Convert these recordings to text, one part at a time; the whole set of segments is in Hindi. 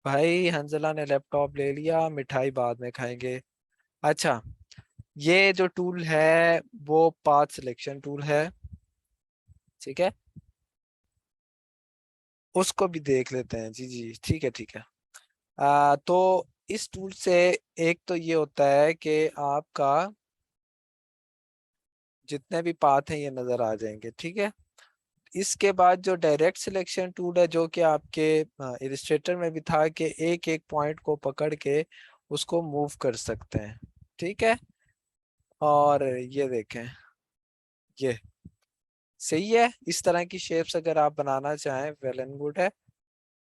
भाई हंजला ने लैपटॉप ले लिया, मिठाई बाद में खाएंगे। अच्छा, ये जो टूल है वो पाथ सिलेक्शन टूल है, ठीक है। उसको भी देख लेते हैं। जी जी, ठीक है ठीक है। तो इस टूल से एक तो ये होता है कि आपका जितने भी पाथ हैं ये नजर आ जाएंगे, ठीक है। इसके बाद जो डायरेक्ट सिलेक्शन टूल है, जो कि आपके इलिस्ट्रेटर में भी था, कि एक एक पॉइंट को पकड़ के उसको मूव कर सकते हैं, ठीक है। और ये देखें, ये सही है। इस तरह की शेप्स अगर आप बनाना चाहें, वेल एंड गुड है।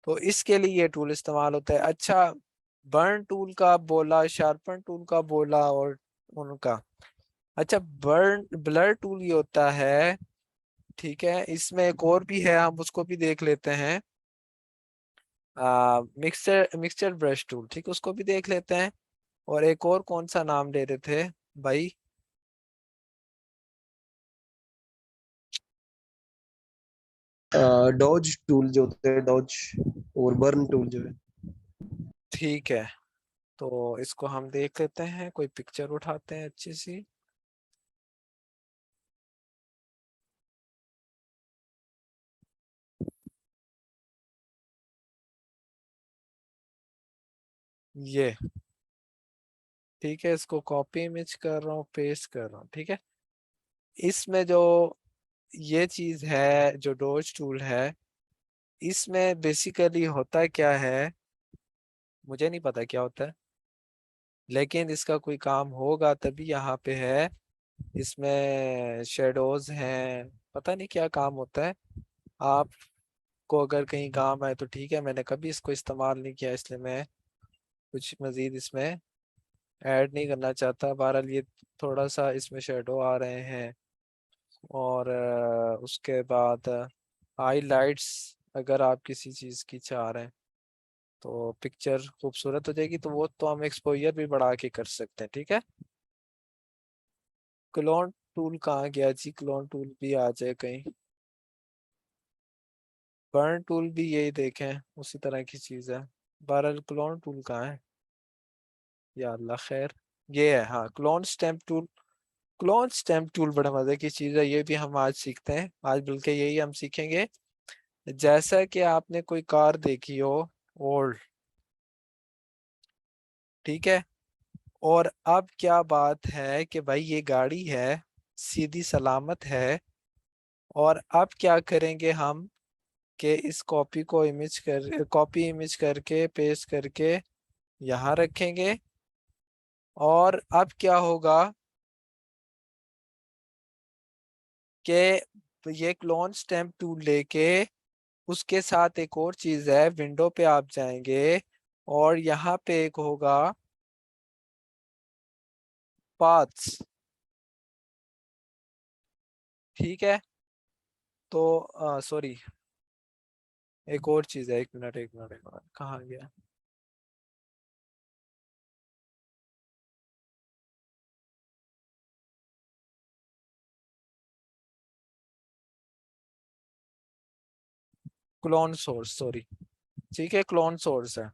तो इसके लिए ये टूल इस्तेमाल होता है। अच्छा, बर्न टूल का बोला, शार्पन टूल का बोला, और उनका। अच्छा, बर्न ब्लर टूल ये होता है, ठीक है। इसमें एक और भी है, हम उसको भी देख लेते हैं। मिक्सचर मिक्सचर ब्रश टूल, ठीक, उसको भी देख लेते हैं। और एक और कौन सा नाम ले रहे थे भाई? डॉज टूल जो होते हैं, डॉज और बर्न टूल जो है। ठीक है, तो इसको हम देख लेते हैं, कोई पिक्चर उठाते हैं अच्छी सी। ये, ठीक है, इसको कॉपी इमेज कर रहा हूँ, पेस्ट कर रहा हूँ, ठीक है। इसमें जो ये चीज है, जो डॉज टूल है, इसमें बेसिकली होता क्या है, मुझे नहीं पता क्या होता है, लेकिन इसका कोई काम होगा तभी यहाँ पे है। इसमें शेडोज हैं, पता नहीं क्या काम होता है। आपको अगर कहीं काम आए तो ठीक है, मैंने कभी इसको इस्तेमाल नहीं किया, इसलिए मैं कुछ मजीद इसमें ऐड नहीं करना चाहता। बहरहाल ये थोड़ा सा इसमें शेडो आ रहे हैं। और उसके बाद हाईलाइट्स, अगर आप किसी चीज़ की चाह रहे हैं तो पिक्चर खूबसूरत हो जाएगी, तो वो तो हम एक्सपोजर भी बढ़ा के कर सकते हैं, ठीक है। क्लोन टूल कहाँ गया जी? क्लोन टूल भी आ जाए कहीं। बर्न टूल भी यही देखें, उसी तरह की चीज़ है। बहरहाल क्लोन टूल कहाँ है? या अल्लाह खैर। ये है, हाँ, clone stamp tool. Clone stamp tool बड़े मजे की चीज़ है, ये भी हम आज सीखते हैं। आज बल्कि यही हम सीखेंगे। जैसा कि आपने कोई कार देखी हो, ओल्ड, ठीक है। और अब क्या बात है कि भाई ये गाड़ी है, सीधी सलामत है। और अब क्या करेंगे हम, कि इस कॉपी इमेज करके पेस्ट करके यहाँ रखेंगे। और अब क्या होगा कि ये क्लोन स्टैम्प टूल लेके, उसके साथ एक और चीज है, विंडो पे आप जाएंगे और यहाँ पे एक होगा पाथ्स, ठीक है। तो सॉरी, एक और चीज है, एक मिनट कहाँ गया? Clone source, sorry. ठीक है, क्लोन सोर्स है।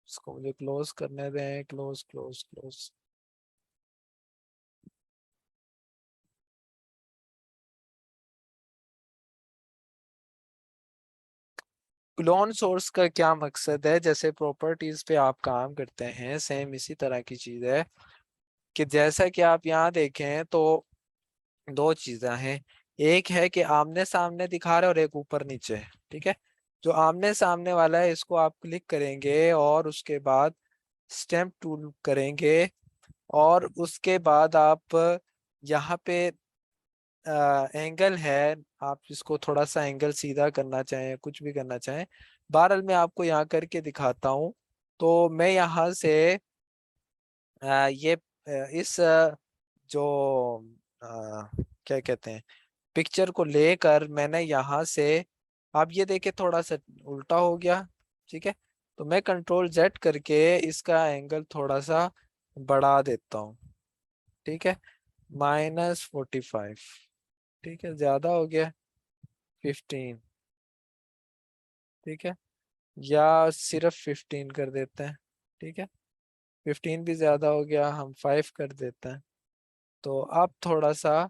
इसको मुझे क्लोज करने दें, close close close. Clone source का क्या मकसद है? जैसे प्रॉपर्टीज पे आप काम करते हैं, सेम इसी तरह की चीज है। कि जैसा कि आप यहाँ देखें तो दो चीजें हैं। एक है कि आमने सामने दिखा रहे, और एक ऊपर नीचे है, ठीक है। जो आमने सामने वाला है, इसको आप क्लिक करेंगे और उसके बाद स्टैम्प टूल करेंगे। और उसके बाद आप यहाँ पे एंगल है, आप इसको थोड़ा सा एंगल सीधा करना चाहें, कुछ भी करना चाहें। बहरहाल मैं आपको यहाँ करके दिखाता हूँ। तो मैं यहाँ से ये इस जो क्या कहते हैं, पिक्चर को लेकर मैंने यहाँ से, आप ये देखे थोड़ा सा उल्टा हो गया, ठीक है। तो मैं कंट्रोल जेड करके इसका एंगल थोड़ा सा बढ़ा देता हूँ, ठीक है। -45, ठीक है, ज्यादा हो गया। 15, ठीक है। या सिर्फ 15 कर देते हैं, ठीक है। 15 भी ज्यादा हो गया, हम 5 कर देते हैं। तो अब थोड़ा सा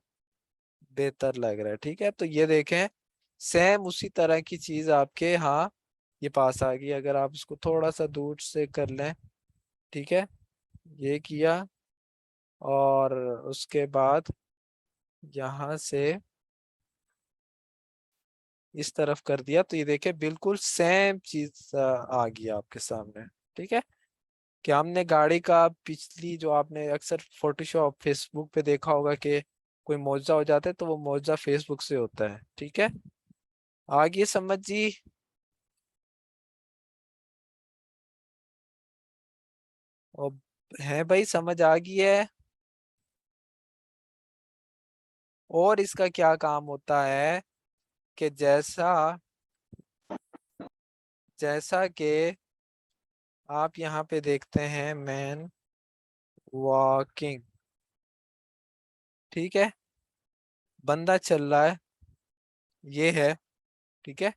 बेहतर लग रहा है, ठीक है। तो ये देखें, सेम उसी तरह की चीज आपके यहाँ ये पास आ गई। अगर आप इसको थोड़ा सा दूर से कर लें, ठीक है, ये किया, और उसके बाद यहाँ से इस तरफ कर दिया, तो ये देखे बिल्कुल सेम चीज आ गई आपके सामने, ठीक है। कि हमने गाड़ी का पिछली जो आपने अक्सर फोटोशॉप फेसबुक पे देखा होगा कि कोई मुआवजा हो जाता है, तो वो मुआवजा फेसबुक से होता है, ठीक है। आगे समझ जी। और है भाई, समझ आ गई है। और इसका क्या काम होता है कि जैसा जैसा कि आप यहाँ पे देखते हैं, मैन वॉकिंग, ठीक है, बंदा चल रहा है, ये है, ठीक है।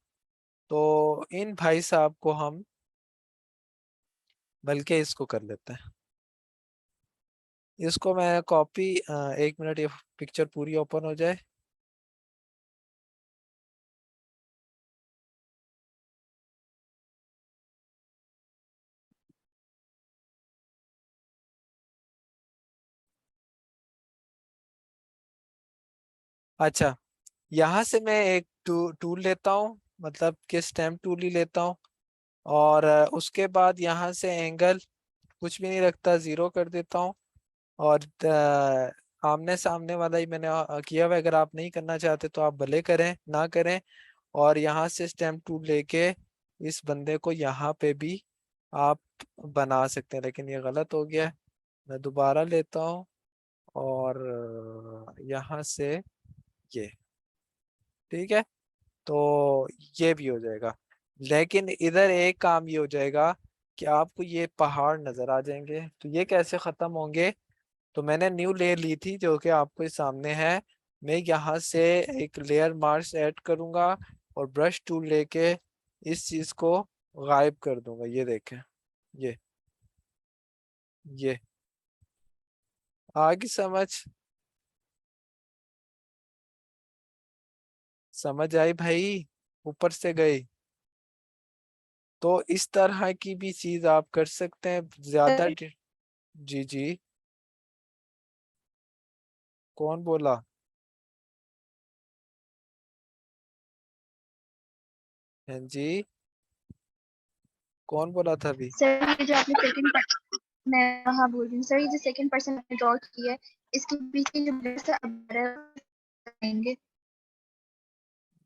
तो इन भाई साहब को हम बल्कि इसको कर लेते हैं, इसको मैं कॉपी, 1 मिनट, ये पिक्चर पूरी ओपन हो जाए। अच्छा, यहाँ से मैं एक टूल लेता हूँ, मतलब कि स्टैम्प टूल ही लेता हूँ। और उसके बाद यहाँ से एंगल कुछ भी नहीं रखता, 0 कर देता हूँ। और आमने सामने वाला ही मैंने किया हुआ है। अगर आप नहीं करना चाहते तो आप भले करें ना करें। और यहाँ से स्टैम्प टूल लेके इस बंदे को यहाँ पे भी आप बना सकते हैं, लेकिन ये गलत हो गया है। मैं दोबारा लेता हूँ, और यहाँ से ये, ठीक है। तो ये भी हो जाएगा। लेकिन इधर एक काम ये हो जाएगा कि आपको ये पहाड़ नजर आ जाएंगे, तो ये कैसे खत्म होंगे। तो मैंने न्यू लेयर ली थी जो कि आपको इस सामने है। मैं यहाँ से एक लेयर मार्क्स ऐड करूंगा, और ब्रश टूल लेके इस चीज को गायब कर दूंगा। ये देखें, ये ये आगे समझ समझ आई भाई, ऊपर से गई। तो इस तरह की भी चीज आप कर सकते हैं ज्यादा जी जी। कौन बोला? हाँ जी, कौन बोला था अभी? सर ये जो आपने सेकंड, मैं हाँ बोल रही हूँ सर, ये जो सेकंड पर्सन आपने ड्रॉ की है, इसके पीछे जो ब्लड अब करेंगे।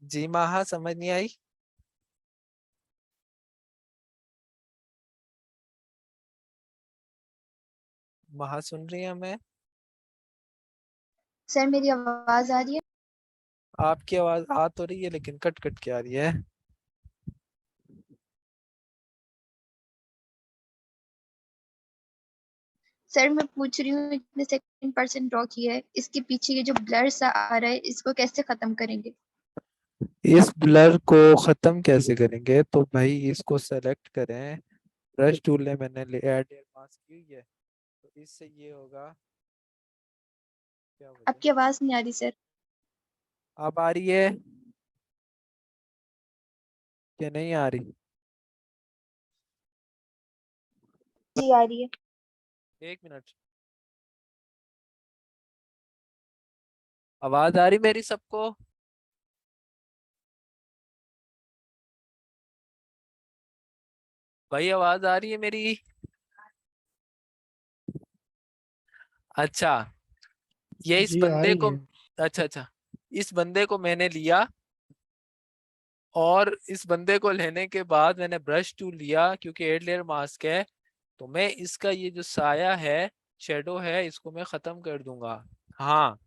जी माहा, समझ नहीं आई। महा सुन रही है हमें? सर मेरी आवाज आ रही है? आपकी आवाज आ तो रही है, लेकिन कट कट के आ रही है। सर मैं पूछ रही हूँ, इतने सेकंड पर्सन ड्रॉ की है, इसके पीछे ये जो ब्लर सा आ रहा है, इसको कैसे खत्म करेंगे? इस ब्लर को खत्म कैसे करेंगे? तो भाई इसको सेलेक्ट करें, ब्रश टूल ने मैंने ऐड मास्क की हुई है, तो इससे ये होगा। क्या बोले? आपकी आवाज नहीं आ रही सर। अब आ रही है कि नहीं आ रही? 1 मिनट, आवाज आ रही मेरी सबको? भाई आवाज आ रही है मेरी? अच्छा, ये इस जी आ बंदे रही को, है। अच्छा अच्छा, इस बंदे को मैंने लिया, और इस बंदे को लेने के बाद मैंने ब्रश टूल लिया, क्योंकि 8 लेयर मास्क है। तो मैं इसका ये जो साया है, शेडो है, इसको मैं खत्म कर दूंगा। हाँ,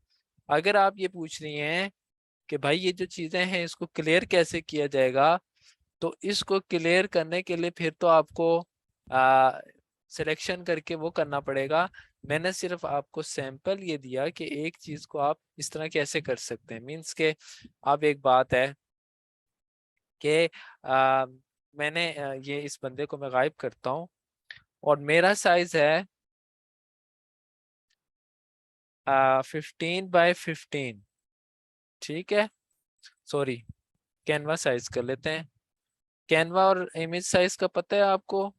अगर आप ये पूछ रही हैं कि भाई ये जो चीजें हैं इसको क्लियर कैसे किया जाएगा, तो इसको क्लियर करने के लिए फिर तो आपको आ, सिलेक्शन करके वो करना पड़ेगा। मैंने सिर्फ आपको सैंपल ये दिया कि एक चीज को आप इस तरह कैसे कर सकते हैं। मीन्स के, अब एक बात है कि मैंने ये इस बंदे को मैं गायब करता हूँ और मेरा साइज है 15 by 15। ठीक है, सॉरी, कैनवा साइज कर लेते हैं। कैनवा और इमेज साइज का पता है आपको?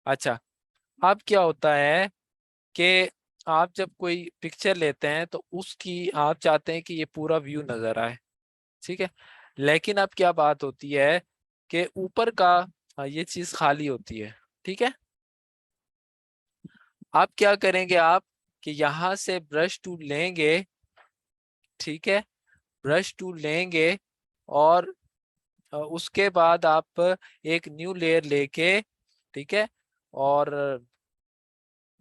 अच्छा, अब क्या होता है कि आप जब कोई पिक्चर लेते हैं तो उसकी आप चाहते हैं कि ये पूरा व्यू नजर आए, ठीक है। लेकिन अब क्या बात होती है कि ऊपर का ये चीज खाली होती है, ठीक है। अब क्या करेंगे आप कि यहाँ से ब्रश टूल लेंगे, ठीक है, ब्रश टूल लेंगे और उसके बाद आप एक न्यू लेयर लेके, ठीक है, और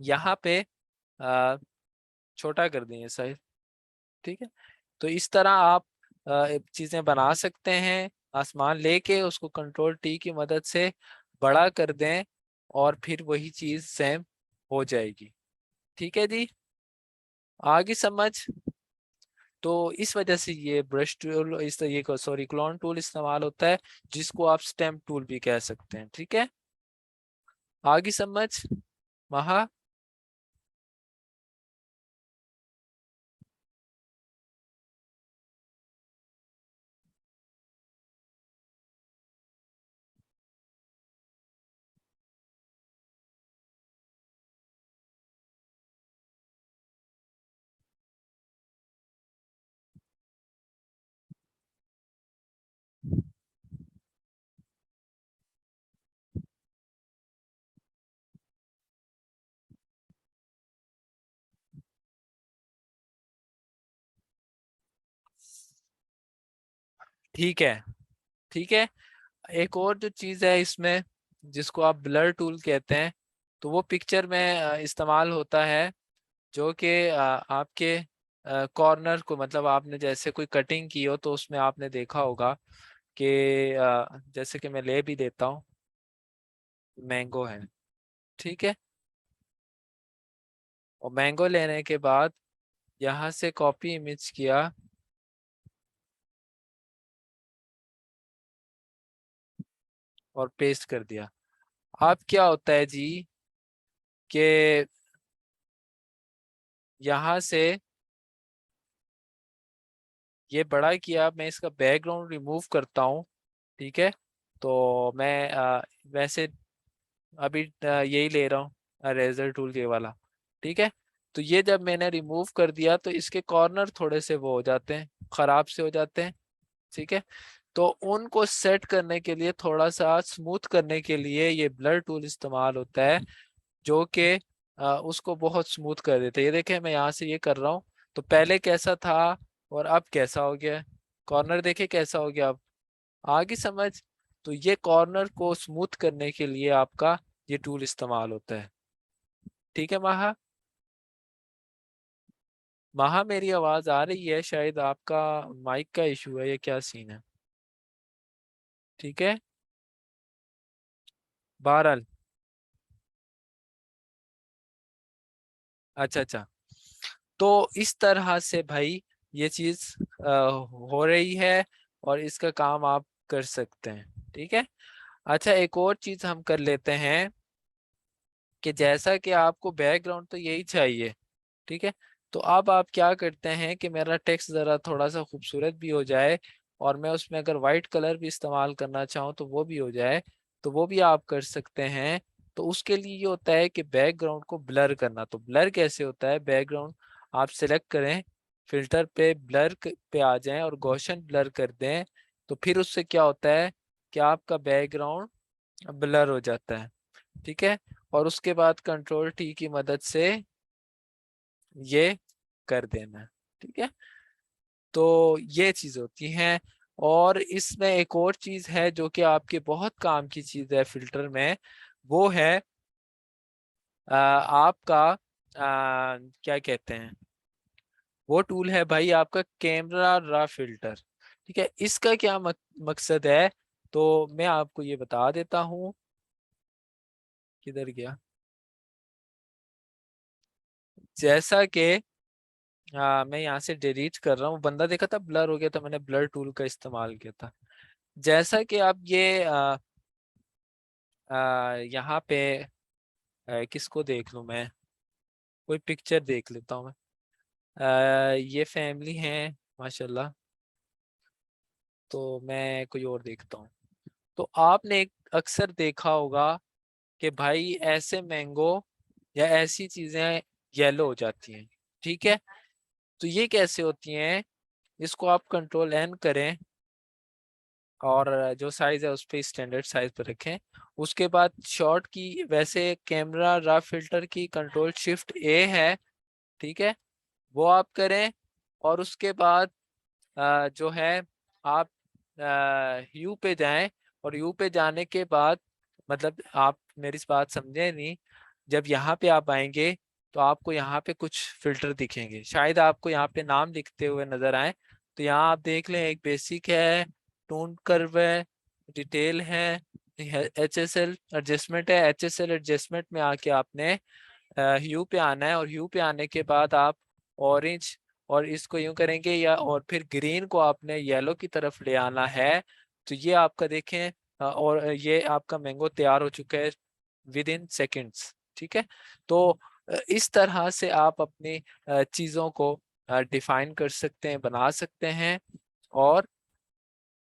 यहाँ पे अ, छोटा कर देंगे साइज, ठीक है। तो इस तरह आप चीजें बना सकते हैं। आसमान लेके उसको कंट्रोल T की मदद से बड़ा कर दें और फिर वही चीज सेम हो जाएगी। ठीक है जी, आगे समझ। तो इस वजह से ये ब्रश टूल इस ये सॉरी क्लोन टूल इस्तेमाल होता है, जिसको आप स्टेम टूल भी कह सकते हैं। ठीक है, आगे समझ महा। ठीक है, ठीक है। एक और जो चीज है इसमें जिसको आप ब्लर टूल कहते हैं, तो वो पिक्चर में इस्तेमाल होता है, जो कि आपके कॉर्नर को, मतलब आपने जैसे कोई कटिंग की हो तो उसमें आपने देखा होगा कि जैसे कि मैं ले भी देता हूँ, मैंगो है, ठीक है। और मैंगो लेने के बाद यहाँ से कॉपी इमेज किया और पेस्ट कर दिया। अब क्या होता है जी कि यहाँ से ये बड़ा किया, मैं इसका बैकग्राउंड रिमूव करता हूँ, ठीक है। तो मैं वैसे अभी यही ले रहा हूँ रेजर टूल ये वाला, ठीक है। तो ये जब मैंने रिमूव कर दिया तो इसके कॉर्नर थोड़े से वो हो जाते हैं, खराब से हो जाते हैं, ठीक है। तो उनको सेट करने के लिए, थोड़ा सा स्मूथ करने के लिए ये ब्लर टूल इस्तेमाल होता है, जो कि उसको बहुत स्मूथ कर देते हैं। ये देखें, मैं यहाँ से ये कर रहा हूँ तो पहले कैसा था और अब कैसा हो गया, कॉर्नर देखे कैसा हो गया अब, आगे समझ। तो ये कॉर्नर को स्मूथ करने के लिए आपका ये टूल इस्तेमाल होता है। ठीक है महा। महा, मेरी आवाज आ रही है? शायद आपका माइक का इशू है, ये क्या सीन है? ठीक है, बहरहाल, अच्छा अच्छा। तो इस तरह से भाई ये चीज हो रही है और इसका काम आप कर सकते हैं। ठीक है, अच्छा, एक और चीज हम कर लेते हैं कि जैसा कि आपको बैकग्राउंड तो यही चाहिए, ठीक है। तो अब आप क्या करते हैं कि मेरा टेक्स्ट जरा थोड़ा सा खूबसूरत भी हो जाए और मैं उसमें अगर वाइट कलर भी इस्तेमाल करना चाहूँ तो वो भी हो जाए, तो वो भी आप कर सकते हैं। तो उसके लिए ये होता है कि बैकग्राउंड को ब्लर करना। तो ब्लर कैसे होता है? बैकग्राउंड आप सिलेक्ट करें, फिल्टर पे ब्लर पे आ जाएं और गॉसियन ब्लर कर दें। तो फिर उससे क्या होता है कि आपका बैकग्राउंड ब्लर हो जाता है, ठीक है। और उसके बाद कंट्रोल T की मदद से ये कर देना, ठीक है। तो ये चीज होती है। और इसमें एक और चीज है जो कि आपके बहुत काम की चीज है फिल्टर में, वो है आपका क्या कहते हैं, वो टूल है भाई आपका कैमरा रा फिल्टर। ठीक है, इसका क्या मकसद है, तो मैं आपको ये बता देता हूँ। किधर गया? जैसा कि मैं यहाँ से डिलीट कर रहा हूँ, बंदा देखा था ब्लर हो गया था, मैंने ब्लर टूल का इस्तेमाल किया था। जैसा कि आप ये यहाँ पे किसको देख लूँ मैं, कोई पिक्चर देख लेता हूँ मैं। ये फैमिली है माशाल्लाह, तो मैं कोई और देखता हूँ। तो आपने एक अक्सर देखा होगा कि भाई ऐसे मैंगो या ऐसी चीजें येलो हो जाती हैं, ठीक है। तो ये कैसे होती हैं, इसको आप कंट्रोल एन करें और जो साइज है उस पर स्टैंडर्ड साइज पर रखें। उसके बाद शॉर्ट की, वैसे कैमरा रा फिल्टर की कंट्रोल शिफ्ट ए है, ठीक है, वो आप करें। और उसके बाद जो है आप यू पे जाएं, और यू पे जाने के बाद, मतलब आप मेरी इस बात समझे नहीं, जब यहाँ पे आप आएंगे तो आपको यहाँ पे कुछ फिल्टर दिखेंगे, शायद आपको यहाँ पे नाम लिखते हुए नजर आए। तो यहाँ आप देख लें, एक बेसिक है, टोन कर्व है, डिटेल है, HSL एडजस्टमेंट है। HSL एडजस्टमेंट में आके आपने ह्यू पे आना है, और ह्यू पे आने के बाद आप ऑरेंज और इसको यूं करेंगे, या और फिर ग्रीन को आपने येलो की तरफ ले आना है। तो ये आपका देखें और ये आपका मैंगो तैयार हो चुका है विद इन सेकेंड्स, ठीक है। तो इस तरह से आप अपनी चीजों को डिफाइन कर सकते हैं, बना सकते हैं और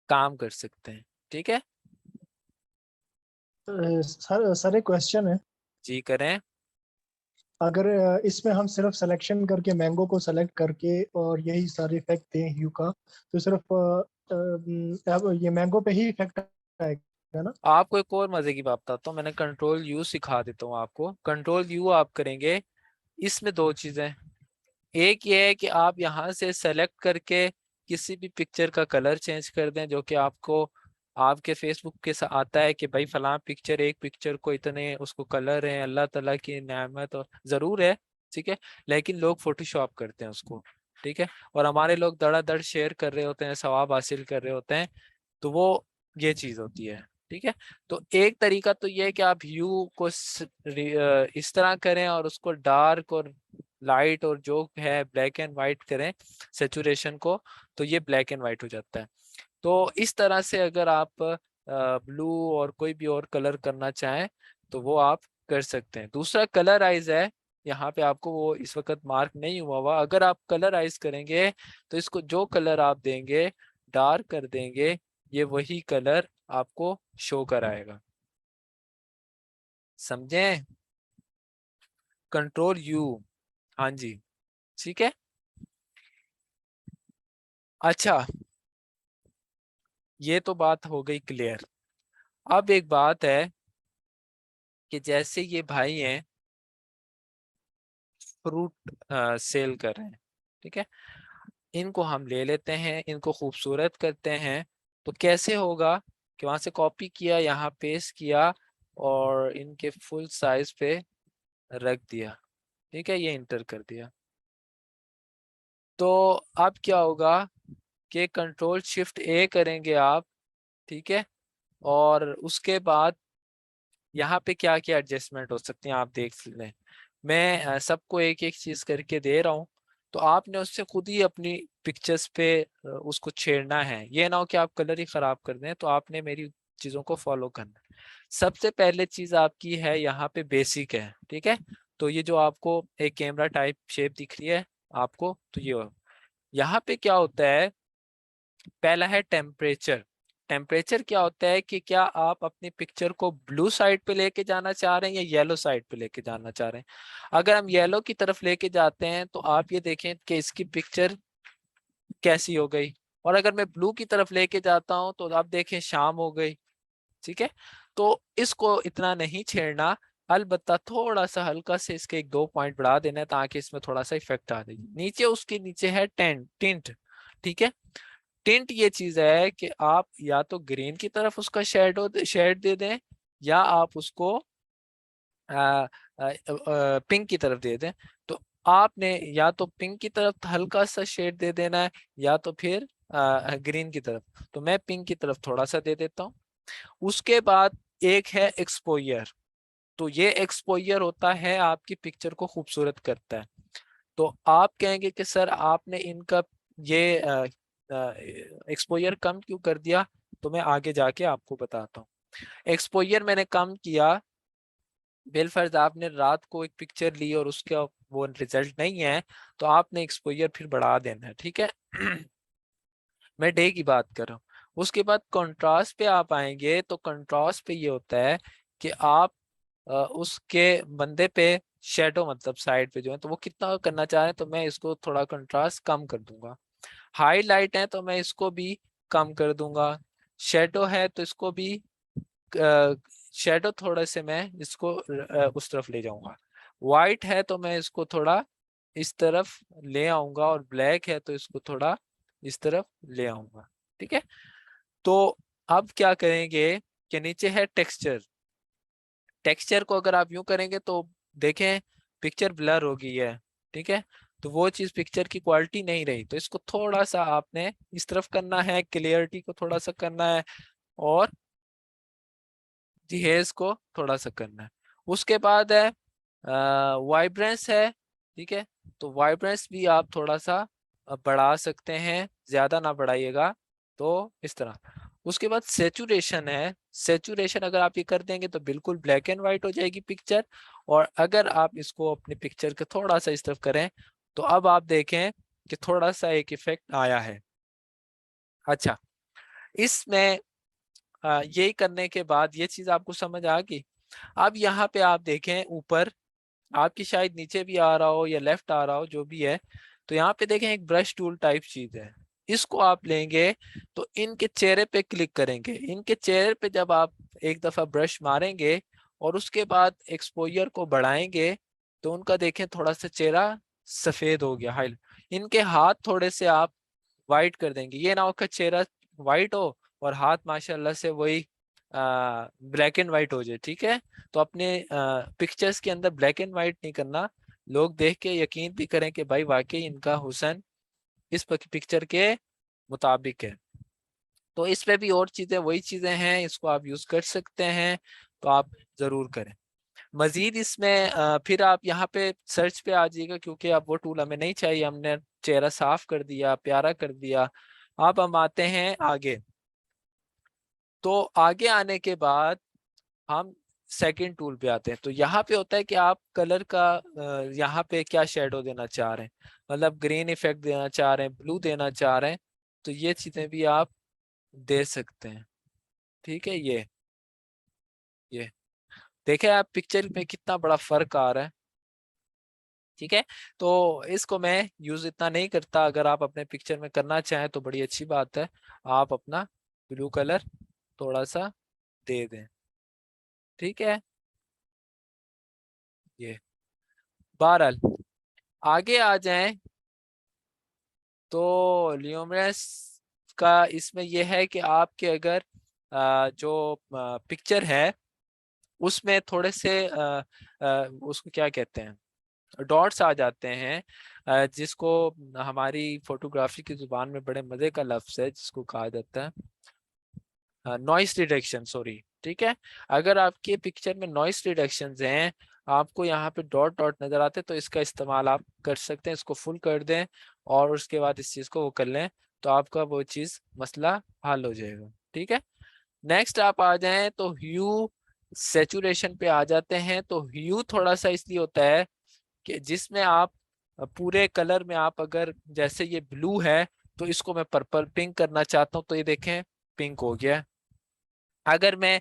काम कर सकते हैं, ठीक है। सर सर एक क्वेश्चन है। जी करें। अगर इसमें हम सिर्फ सिलेक्शन करके मैंगो को सेलेक्ट करके और यही सारे इफेक्ट दें ह्यू का, तो सिर्फ अब ये मैंगो पे ही इफेक्ट आएगा ना? आपको एक और मजे की बात बताता हूँ, मैंने कंट्रोल यू सिखा देता हूँ आपको। कंट्रोल यू आप करेंगे, इसमें दो चीजें, एक ये है कि आप यहाँ से सेलेक्ट करके किसी भी पिक्चर का कलर चेंज कर दें, जो कि आपको आपके फेसबुक के साथ आता है कि भाई फलां पिक्चर, एक पिक्चर को इतने उसको कलर है, अल्लाह ताला की नेमत और जरूर है, ठीक है। लेकिन लोग फोटोशॉप करते हैं उसको, ठीक है, और हमारे लोग धड़ाधड़ शेयर कर रहे होते हैं, सवाब हासिल कर रहे होते हैं। तो वो ये चीज होती है, ठीक है। तो एक तरीका तो ये है कि आप ह्यू को इस तरह करें और उसको डार्क और लाइट और जो है ब्लैक एंड वाइट करें सेचुरेशन को, तो ये ब्लैक एंड वाइट हो जाता है। तो इस तरह से अगर आप ब्लू और कोई भी और कलर करना चाहें तो वो आप कर सकते हैं। दूसरा कलर आइज है, यहाँ पे आपको वो इस वक्त मार्क नहीं हुआ हुआ, अगर आप कलर आइज करेंगे तो इसको जो कलर आप देंगे, डार्क कर देंगे, ये वही कलर आपको शो कराएगा, समझे। कंट्रोल यू, हाँ जी, ठीक है। अच्छा, ये तो बात हो गई क्लियर। अब एक बात है कि जैसे ये भाई हैं फ्रूट सेल कर रहे हैं, ठीक है, इनको हम ले लेते हैं, इनको खूबसूरत करते हैं। तो कैसे होगा कि वहां से कॉपी किया, यहाँ पेस्ट किया और इनके फुल साइज पे रख दिया, ठीक है, ये इंटर कर दिया। तो अब क्या होगा कि कंट्रोल शिफ्ट ए करेंगे आप, ठीक है, और उसके बाद यहाँ पे क्या क्या एडजस्टमेंट हो सकती हैं आप देख लें। मैं सबको एक एक चीज करके दे रहा हूँ, तो आपने उससे खुद ही अपनी पिक्चर्स पे उसको छेड़ना है, ये ना हो कि आप कलर ही खराब कर दें। तो आपने मेरी चीजों को फॉलो करना है। सबसे पहले चीज आपकी है यहाँ पे बेसिक है, ठीक है। तो ये जो आपको एक कैमरा टाइप शेप दिख रही है आपको, तो ये यहाँ पे क्या होता है, पहला है टेम्परेचर। टेम्परेचर क्या होता है कि क्या आप अपनी पिक्चर को ब्लू साइड पे लेके जाना चाह रहे हैं या येलो साइड पे लेके जाना चाह रहे हैं। अगर हम येलो की तरफ लेके जाते हैं तो आप ये देखें कि इसकी पिक्चर कैसी हो गई, और अगर मैं ब्लू की तरफ लेके जाता हूं तो आप देखें शाम हो गई, ठीक है। तो इसको इतना नहीं छेड़ना, अलबत्ता थोड़ा सा हल्का से इसके एक दो पॉइंट बढ़ा देना है ताकि इसमें थोड़ा सा इफेक्ट आ जाए। नीचे उसके नीचे है टिंट, ठीक है। टिंट ये चीज है कि आप या तो ग्रीन की तरफ उसका शेड दे दें, या आप उसको पिंक की तरफ दे दें। तो आपने या तो पिंक की तरफ हल्का सा शेड दे देना है, या तो फिर ग्रीन की तरफ। तो मैं पिंक की तरफ थोड़ा सा दे देता हूँ। उसके बाद एक है एक्सपोजर। तो ये एक्सपोजर होता है आपकी पिक्चर को खूबसूरत करता है। तो आप कहेंगे कि सर आपने इनका ये एक्सपोजर कम क्यों कर दिया, तो मैं आगे जाके आपको बताता हूँ। एक्सपोजर मैंने कम किया, बिलफर्ज आपने रात को एक पिक्चर ली और उसका वो रिजल्ट नहीं है, तो आपने एक्सपोजर फिर बढ़ा देना है, ठीक है। मैं डे की बात कर रहा हूँ। उसके बाद कंट्रास्ट पे आप आएंगे, तो कंट्रास्ट पे ये होता है कि आप उसके बंदे पे शेडो मतलब साइड पे जो है तो वो कितना करना चाह रहे हैं, तो मैं इसको थोड़ा कंट्रास्ट कम कर दूंगा। हाईलाइट है तो मैं इसको भी कम कर दूंगा। शेडो है तो इसको भी शेडो थोड़े से मैं इसको उस तरफ ले जाऊंगा। वाइट है तो मैं इसको थोड़ा इस तरफ ले आऊंगा, और ब्लैक है तो इसको थोड़ा इस तरफ ले आऊंगा, ठीक है। तो अब क्या करेंगे कि नीचे है टेक्सचर। टेक्सचर को अगर आप यूं करेंगे तो देखें पिक्चर ब्लर हो गई है, ठीक है। तो वो चीज पिक्चर की क्वालिटी नहीं रही, तो इसको थोड़ा सा आपने इस तरफ करना है, क्लियरिटी को थोड़ा सा करना है, और हेज को थोड़ा सा करना है। उसके बाद है वाइब्रेंस है, ठीक है। तो वाइब्रेंस भी आप थोड़ा सा बढ़ा सकते हैं, ज्यादा ना बढ़ाइएगा, तो इस तरह। उसके बाद सेचुरेशन है। सेचुरेशन अगर आप ये कर देंगे तो बिल्कुल ब्लैक एंड व्हाइट हो जाएगी पिक्चर, और अगर आप इसको अपनी पिक्चर के थोड़ा सा इस तरफ करें तो अब आप देखें कि थोड़ा सा एक इफेक्ट आया है। अच्छा, इसमें यही करने के बाद ये चीज आपको समझ आ गई। अब यहाँ पे आप देखें ऊपर, आपकी शायद नीचे भी आ रहा हो या लेफ्ट आ रहा हो, जो भी है, तो यहाँ पे देखें एक ब्रश टूल टाइप चीज है। इसको आप लेंगे तो इनके चेहरे पे क्लिक करेंगे। इनके चेहरे पे जब आप एक दफा ब्रश मारेंगे और उसके बाद एक्सपोजर को बढ़ाएंगे, तो उनका देखें थोड़ा सा चेहरा सफेद हो गया, हाई। इनके हाथ थोड़े से आप वाइट कर देंगे, ये ना उनका चेहरा वाइट हो और हाथ माशाल्लाह से वही ब्लैक एंड वाइट हो जाए, ठीक है। तो अपने पिक्चर्स के अंदर ब्लैक एंड वाइट नहीं करना, लोग देख के यकीन भी करें कि भाई वाकई इनका हुस्न इस पिक्चर के मुताबिक है। तो इस पे भी और चीजें वही चीजें हैं, इसको आप यूज कर सकते हैं, तो आप जरूर करें। मजीद इसमें फिर आप यहाँ पे सर्च पे आ जाइएगा, क्योंकि अब वो टूल हमें नहीं चाहिए, हमने चेहरा साफ कर दिया, प्यारा कर दिया। अब हम आते हैं आगे। तो आगे आने के बाद हम सेकंड टूल पे आते हैं। तो यहाँ पे होता है कि आप कलर का यहाँ पे क्या शेडो देना चाह रहे हैं, मतलब ग्रीन इफेक्ट देना चाह रहे हैं, ब्लू देना चाह रहे हैं, तो ये चीजें भी आप दे सकते हैं, ठीक है। ये देखे आप पिक्चर में कितना बड़ा फर्क आ रहा है, ठीक है। तो इसको मैं यूज इतना नहीं करता, अगर आप अपने पिक्चर में करना चाहें तो बड़ी अच्छी बात है, आप अपना ब्लू कलर थोड़ा सा दे दें, ठीक है। ये बहरहाल आगे आ जाएं, तो लियोमरस का इसमें यह है कि आपके अगर जो पिक्चर है उसमें थोड़े से उसको क्या कहते हैं, डॉट्स आ जाते हैं, जिसको हमारी फोटोग्राफी की जुबान में बड़े मजे का लफ्ज है जिसको कहा जाता है नॉइस रिडक्शन, सॉरी, ठीक है। अगर आपके पिक्चर में नॉइस रिडक्शन हैं, आपको यहाँ पे डॉट डॉट नजर आते हैं, तो इसका इस्तेमाल आप कर सकते हैं। इसको फुल कर दें और उसके बाद इस चीज को वो कर लें, तो आपका वो चीज मसला हल हो जाएगा, ठीक है। नेक्स्ट आप आ जाएं तो ह्यू सेचुरेशन पे आ जाते हैं। तो ह्यू थोड़ा सा इसलिए होता है कि जिसमें आप पूरे कलर में आप अगर जैसे ये ब्लू है तो इसको मैं पर्पल पिंक करना चाहता हूँ, तो ये देखें पिंक हो गया। अगर मैं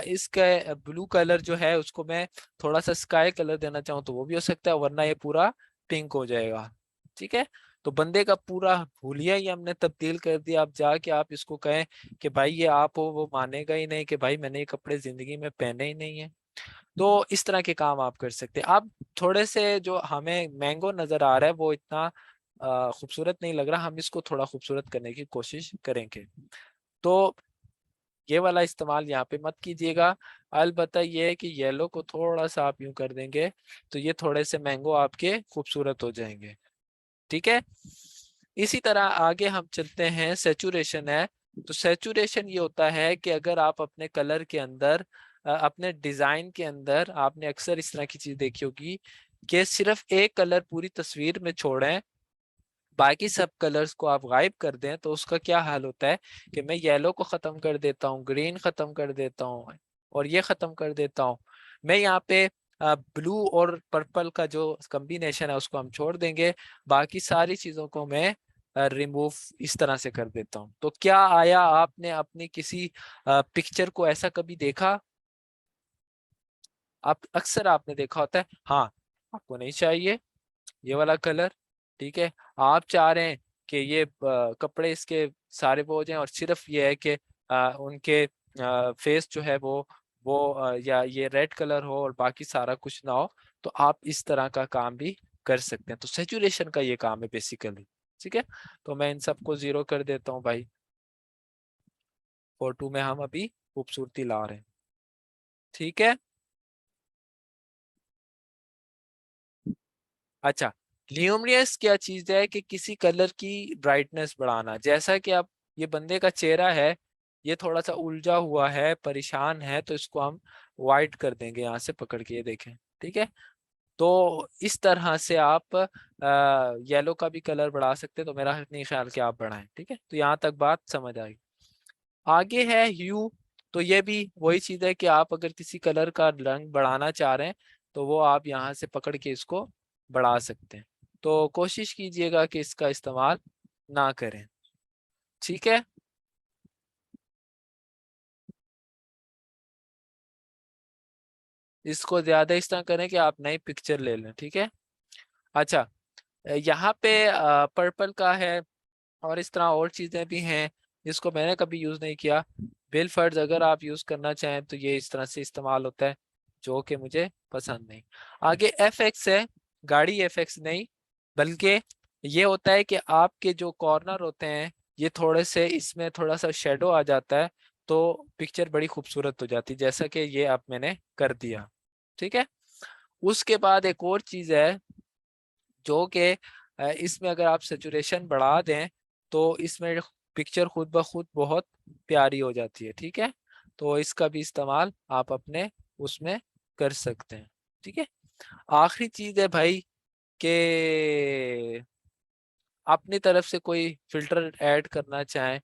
इसका ब्लू कलर जो है उसको मैं थोड़ा सा स्काई कलर देना चाहूँ तो वो भी हो सकता है, वरना ये पूरा पिंक हो जाएगा, ठीक है। तो बंदे का पूरा हुलिया ही हमने तब्दील कर दिया। अब जाके आप इसको कहें कि भाई ये आप हो, वो मानेगा ही नहीं कि भाई मैंने ये कपड़े जिंदगी में पहने ही नहीं है। तो इस तरह के काम आप कर सकते हैं। आप थोड़े से जो हमें मैंगो नजर आ रहा है वो इतना खूबसूरत नहीं लग रहा, हम इसको थोड़ा खूबसूरत करने की कोशिश करेंगे। तो ये वाला इस्तेमाल यहाँ पे मत कीजिएगा। अलबत्ता ये है कि येलो को थोड़ा सा आप यूं कर देंगे तो ये थोड़े से मैंगो आपके खूबसूरत हो जाएंगे, ठीक है। इसी तरह आगे हम चलते हैं, सेचुरेशन है। तो सेचुरेशन ये होता है कि अगर आप अपने कलर के अंदर अपने डिजाइन के अंदर आपने अक्सर इस तरह की चीज देखी होगी कि सिर्फ एक कलर पूरी तस्वीर में छोड़ें, बाकी सब कलर्स को आप गायब कर दें, तो उसका क्या हाल होता है कि मैं येलो को खत्म कर देता हूँ, ग्रीन खत्म कर देता हूँ और ये खत्म कर देता हूँ। मैं यहाँ पे ब्लू और पर्पल का जो कॉम्बिनेशन है उसको हम छोड़ देंगे, बाकी सारी चीजों को मैं रिमूव इस तरह से कर देता हूँ। तो क्या आया आपने अपनी किसी पिक्चर को ऐसा कभी देखा? आप अक्सर आपने देखा होता है, हाँ आपको नहीं चाहिए ये वाला कलर, ठीक है, आप चाह रहे हैं कि ये कपड़े इसके सारे वो हो जाएं और सिर्फ ये है कि उनके फेस जो है वो या ये रेड कलर हो और बाकी सारा कुछ ना हो, तो आप इस तरह का काम भी कर सकते हैं। तो सैचुरेशन का ये काम है बेसिकली, ठीक है। तो मैं इन सबको 0 कर देता हूँ भाई। फोटो में हम अभी खूबसूरती ला रहे हैं, ठीक है। अच्छा, ल्यूमिनस क्या चीज है कि किसी कलर की ब्राइटनेस बढ़ाना। जैसा कि अब ये बंदे का चेहरा है, ये थोड़ा सा उलझा हुआ है, परेशान है, तो इसको हम वाइट कर देंगे यहाँ से पकड़ के, ये देखें, ठीक है। तो इस तरह से आप येलो का भी कलर बढ़ा सकते हैं, तो मेरा नहीं ख्याल कि आप बढ़ाएं, ठीक है। तो यहाँ तक बात समझ आई। आगे है ह्यू। तो ये भी वही चीज है कि आप अगर किसी कलर का रंग बढ़ाना चाह रहे हैं तो वो आप यहाँ से पकड़ के इसको बढ़ा सकते हैं। तो कोशिश कीजिएगा कि इसका इस्तेमाल ना करें, ठीक है। इसको ज्यादा इस तरह करें कि आप नई पिक्चर ले लें, ठीक है। अच्छा, यहाँ पे पर्पल का है और इस तरह और चीजें भी हैं जिसको मैंने कभी यूज नहीं किया। बिल फर्ज अगर आप यूज करना चाहें तो ये इस तरह से इस्तेमाल होता है, जो कि मुझे पसंद नहीं। आगे FX है, गाड़ी FX नहीं, बल्कि ये होता है कि आपके जो कॉर्नर होते हैं ये थोड़े से, इसमें थोड़ा सा शेडो आ जाता है, तो पिक्चर बड़ी खूबसूरत हो जाती है, जैसा कि ये अब मैंने कर दिया, ठीक है। उसके बाद एक और चीज है जो कि इसमें अगर आप सेचुरेशन बढ़ा दें तो इसमें पिक्चर खुद ब खुद बहुत प्यारी हो जाती है, ठीक है। तो इसका भी इस्तेमाल आप अपने उसमें कर सकते हैं, ठीक है। आखिरी चीज है भाई कि अपनी तरफ से कोई फिल्टर ऐड करना चाहें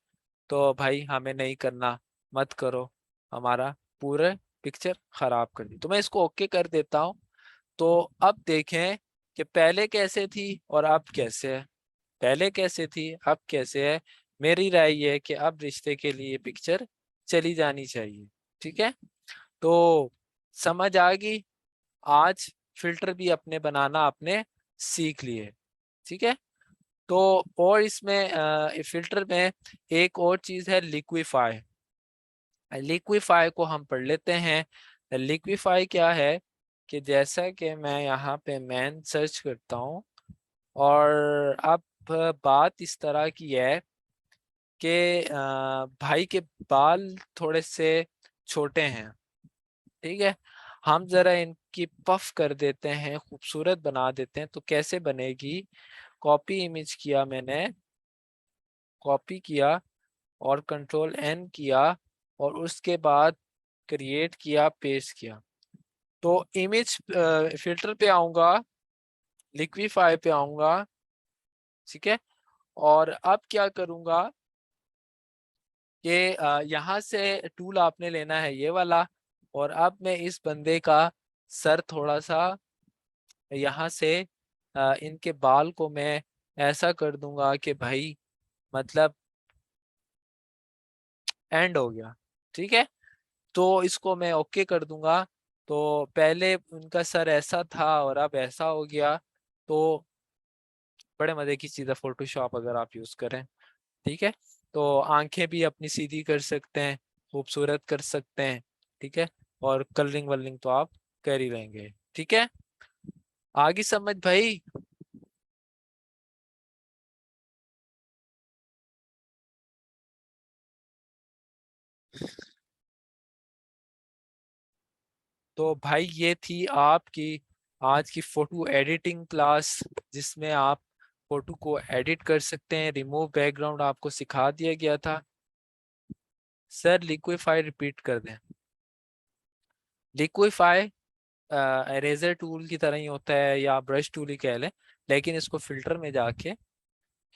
तो भाई हमें नहीं करना, मत करो, हमारा पूरे पिक्चर खराब कर दी। तो मैं इसको ओके कर देता हूँ। तो अब देखें कि पहले कैसे थी और अब कैसे है। पहले कैसे थी, अब कैसे है। मेरी राय ये है कि अब रिश्ते के लिए पिक्चर चली जानी चाहिए, ठीक है। तो समझ आ गई। आज फिल्टर भी अपने बनाना आपने सीख लिए, ठीक है। तो और इसमें फिल्टर में एक और चीज है लिक्विफाई। लिक्विफाई को हम पढ़ लेते हैं। लिक्विफाई क्या है कि जैसा कि मैं यहाँ पे मैन सर्च करता हूँ और अब बात इस तरह की है कि भाई के बाल थोड़े से छोटे हैं, ठीक है। हम जरा इनकी पफ कर देते हैं, खूबसूरत बना देते हैं। तो कैसे बनेगी? कॉपी इमेज किया मैंने, कॉपी किया और Ctrl+N किया और उसके बाद क्रिएट किया, पेस्ट किया। तो इमेज फिल्टर पे आऊंगा, लिक्विफाई पे आऊंगा, ठीक है। और अब क्या करूंगा कि यहाँ से टूल आपने लेना है ये वाला, और अब मैं इस बंदे का सर थोड़ा सा यहाँ से इनके बाल को मैं ऐसा कर दूंगा कि भाई मतलब एंड हो गया, ठीक है। तो इसको मैं ओके कर दूंगा। तो पहले उनका सर ऐसा था और अब ऐसा हो गया। तो बड़े मजे की चीज़ है फोटोशॉप अगर आप यूज करें, ठीक है। तो आंखें भी अपनी सीधी कर सकते हैं, खूबसूरत कर सकते हैं, ठीक है। और कलरिंग वलरिंग तो आप कर ही लेंगे, ठीक है। आगे समझ भाई। तो भाई ये थी आपकी आज की फोटो एडिटिंग क्लास, जिसमें आप फोटो को एडिट कर सकते हैं। रिमूव बैकग्राउंड आपको सिखा दिया गया था। सर लिक्विफाई रिपीट कर दें। लिक्विफाई इरेजर टूल की तरह ही होता है या ब्रश टूल ही कह लें, लेकिन इसको फिल्टर में जाके,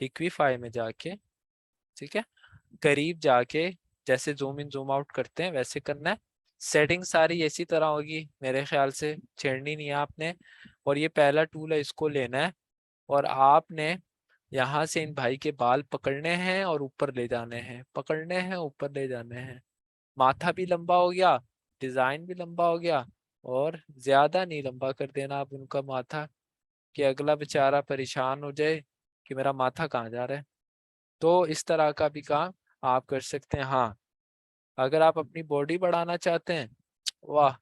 लिक्विफाई में जाके, ठीक है, करीब जाके जैसे जूम इन जूम आउट करते हैं वैसे करना है। सेटिंग सारी इसी तरह होगी मेरे ख्याल से, छेड़नी नहीं है आपने। और ये पहला टूल है, इसको लेना है और आपने यहाँ से इन भाई के बाल पकड़ने हैं और ऊपर ले जाने हैं, पकड़ने हैं ऊपर ले जाने हैं। माथा भी लंबा हो गया, डिजाइन भी लंबा हो गया, और ज्यादा नहीं लंबा कर देना आप उनका माथा कि अगला बेचारा परेशान हो जाए कि मेरा माथा कहाँ जा रहा है। तो इस तरह का भी काम आप कर सकते हैं। हाँ, अगर आप अपनी बॉडी बढ़ाना चाहते हैं, वाह,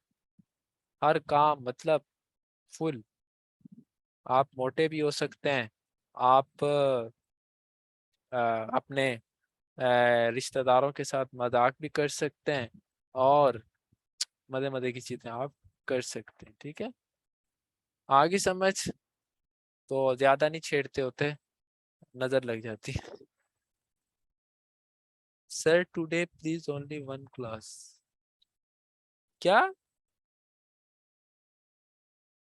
हर काम मतलब फुल, आप मोटे भी हो सकते हैं, आप अपने रिश्तेदारों के साथ मजाक भी कर सकते हैं, और मजे मजे की चीजें आप कर सकते हैं। ठीक है, आगे समझ? तो ज्यादा नहीं छेड़ते होते, नजर लग जाती है। Sir today please only one class. क्या?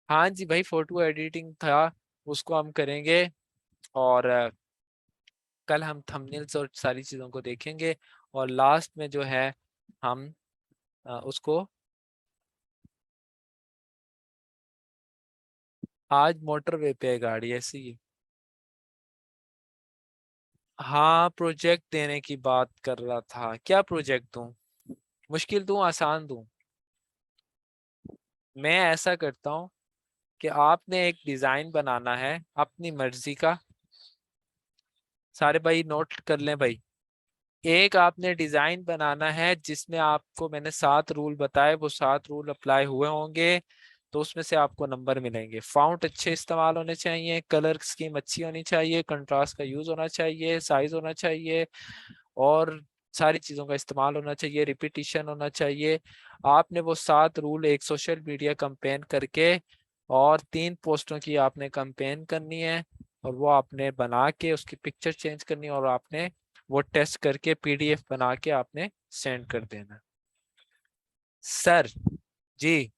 हाँ जी भाई, फोटो एडिटिंग था, उसको हम करेंगे, और कल हम थंबनेल्स और सारी चीज़ों को देखेंगे, और लास्ट में जो है हम उसको, आज मोटरवे पे है गाड़ी ऐसी ही। हाँ, प्रोजेक्ट देने की बात कर रहा था, क्या प्रोजेक्ट दूं? मुश्किल दूं, आसान दूं? मैं ऐसा करता हूँ कि आपने एक डिज़ाइन बनाना है अपनी मर्जी का। सारे भाई नोट कर लें भाई। एक आपने डिजाइन बनाना है जिसमें आपको मैंने 7 रूल बताए, वो 7 रूल अप्लाई हुए होंगे तो उसमें से आपको नंबर मिलेंगे। फाउंट अच्छे इस्तेमाल होने चाहिए, कलर स्कीम अच्छी होनी चाहिए, कंट्रास्ट का यूज होना चाहिए, साइज होना चाहिए, और सारी चीज़ों का इस्तेमाल होना चाहिए, रिपीटिशन होना चाहिए। आपने वो 7 रूल एक सोशल मीडिया कंपेन करके, और 3 पोस्टों की आपने कंपेन करनी है, और वो आपने बना के उसकी पिक्चर चेंज करनी है, और आपने वो टेस्ट करके पीडीएफ बना के आपने सेंड कर देना। सर जी,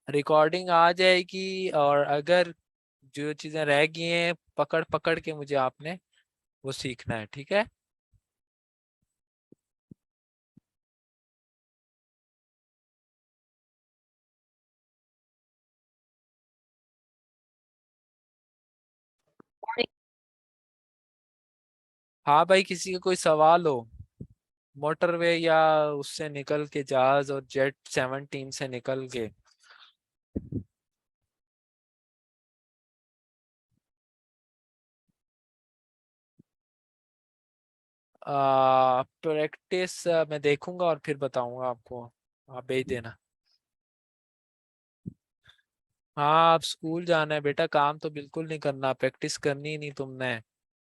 रिकॉर्डिंग आ जाएगी, और अगर जो चीजें रह गई हैं पकड़ पकड़ के मुझे आपने वो सीखना है, ठीक है? हाँ भाई, किसी का कोई सवाल हो? मोटरवे या उससे निकल के जहाज, और जेट 17 से निकल के, प्रैक्टिस मैं देखूंगा और फिर बताऊंगा आपको, आप भेज देना। हाँ, आप स्कूल जाना है बेटा, काम तो बिल्कुल नहीं करना, प्रैक्टिस करनी ही नहीं तुमने।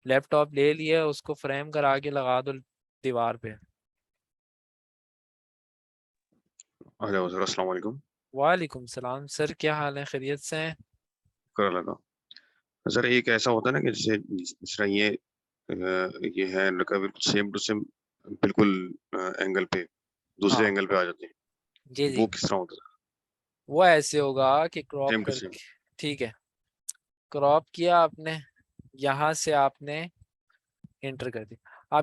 लैपटॉप ले लिया, उसको फ्रेम करा के लगा दो दीवार पे। हेलो सर, अस्सलाम वालेकुम। वालेकुम सलाम सर, क्या हाल है, खैरियत से हैं? कर लगा सर, एक ऐसा होता है ना कि जैसे जिस तरह ये है लड़का बिल्कुल सेम टू सेम, बिल्कुल एंगल पे, दूसरे हाँ एंगल पे आ जाते हैं। जी वो जी, किस तरह होता है? वो ऐसे होगा कि क्रॉप सेम टू सेम। करके, ठीक है, क्रॉप किया आपने, यहाँ से आपने एंटर कर दिया।